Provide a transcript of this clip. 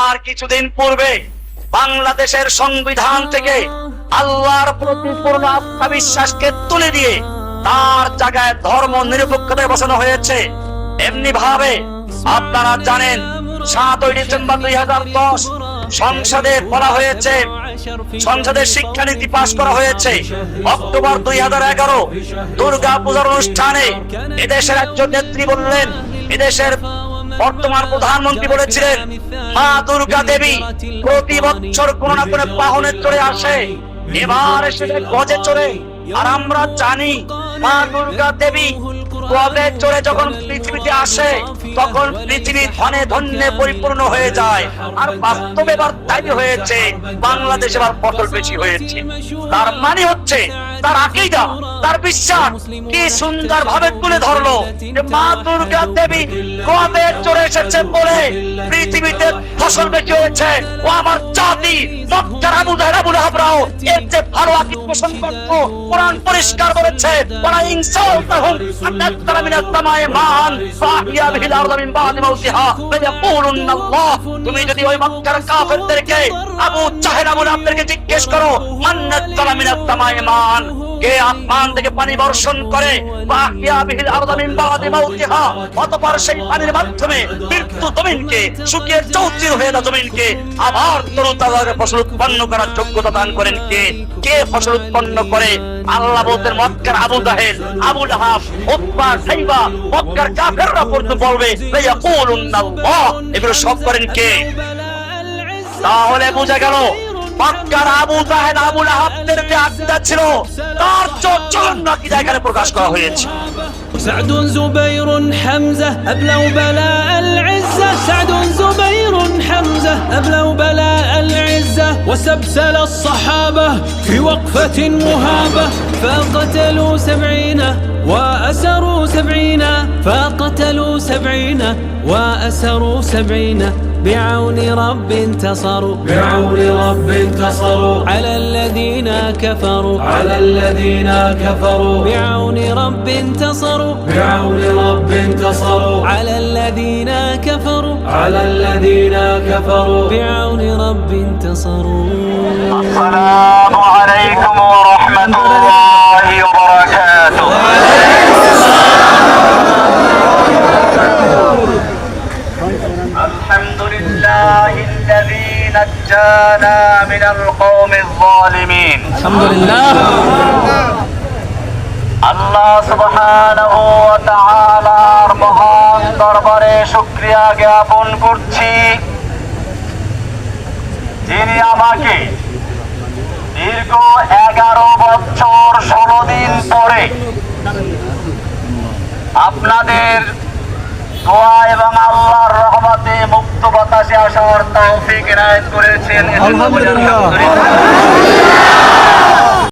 আর কিছুদিন পূর্বে বাংলাদেশের সংবিধান থেকে আল্লাহর প্রতি পূর্ণ আস্থা বিশ্বাসকে তুলে দিয়ে তার জায়গায় ধর্ম নিরপেক্ষতা বসানো হয়েছে। এমনি ভাবে আপনারা জানেন 7 ডিসেম্বর 2010 সংসদে বলা হয়েছে, সংসদের শিক্ষানীতি পাশ করা হয়েছে। অক্টোবর 2011 দুর্গা পূজার অনুষ্ঠানে এদেশের একজন নেত্রী বললেন, এদেশের বর্তমান প্রধানমন্ত্রী বলেছিলেন, মা দুর্গা দেবী প্রতি বছর কোন না কোন বাহনে চড়ে আসে, এবার এসে গজে চড়ে। আর আমরা জানি মা দুর্গা দেবী গজে চড়ে যখন পৃথিবীতে আসে তখন পৃথিবী ধনে ধন্যে পরিপূর্ণ হয়ে যায়। আর বাস্তবে এবার তাই হয়েছে, বাংলাদেশ এবার ফসল বেশি হয়েছে। তার মানে হচ্ছে তার আকীদা, তার বিশ্বাস কি সুন্দর ভাবে তুলে ধরলো যে মা দুর্গা দেবী গজে চড়ে এসেছে বলে পৃথিবীতে ফসল বেশি হয়েছে। ও আমার জাতি মক্কার আবু জাহেল আবু লাহাবরাও এর যে ভালো আকীদা পোষণ করত, কোরআন পরিষ্কার বলেছে, ওয়ালা ইনসালতাহুম আন্নাতারা মিনাত তামায়ে মান ফাহিয়া বিহিল আরদু মিন বাদি মাউতিহা ফায়াকুলুন আল্লাহ। তুমি যদি ওই মক্কার কাফেরদেরকে আবু জাহেল আবু লাহাবদেরকে জিজ্ঞেস করো, আন্নাতারা মিনাত তামায়ে মান, কে আসমান থেকে পানি বর্ষণ করে, ফাহিয়া বিহিল আরদু মিন বাদি মাউতিহা, অতঃপর সেই পানির মাধ্যমে মৃত্যু জমিনকে শুকিয়ে চৌচির হয়ে যাওয়া জমিনকে আবার তরুতাজা ফসল উৎপন্ন করার যোগ্যতা দান করেন কে? কে ফসল উৎপন্ন করে? আল্লাহ বলতেন মক্কার আবু জাহেল আবু লাহাব উতবা সাইবা মক্কার কাফেররা পর্যন্ত বলবে ইয়াকুলুনাল্লাহ, এগুলো সব করেন কে? তাহলে বোঝা গেল মক্কার আবু জাহেল আবু লাহাবদের যে আকীদা ছিল তার চরম আকীদা এখানে প্রকাশ করা হয়েছে। سعد زبير حمزة أبلوا بلاء العزة، سعد زبير حمزة أبلوا بلاء العزة، وسبسل الصحابة في وقفة مهابة، فقتلوا 70 وأسروا 70، فقتلوا 70 وأسروا 70، بعون رب انتصروا، بعون رب انتصروا على الذين كفروا، على الذين كفروا، بعون رب انتصروا، بعون رب انتصروا على الذين كفروا، على الذين كفروا، بعون رب انتصروا. السلام عليكم ورحمة الله وبركاته. الحمد لله الذي نجانا من القوم الظالمين. الحمد لله. আল্লাহ সুবহানাহু ওয়া তাআলার মহান দরবারে শুকরিয়া জ্ঞাপন করছি, যিনি আমাকে দীর্ঘ 11 বছর 16 দিন পরে আপনাদের দোয়া এবং আল্লাহর রহমতে মুক্ত বাতাসে আসার তৌফিক এনায়েত করেছেন। আলহামদুলিল্লাহ।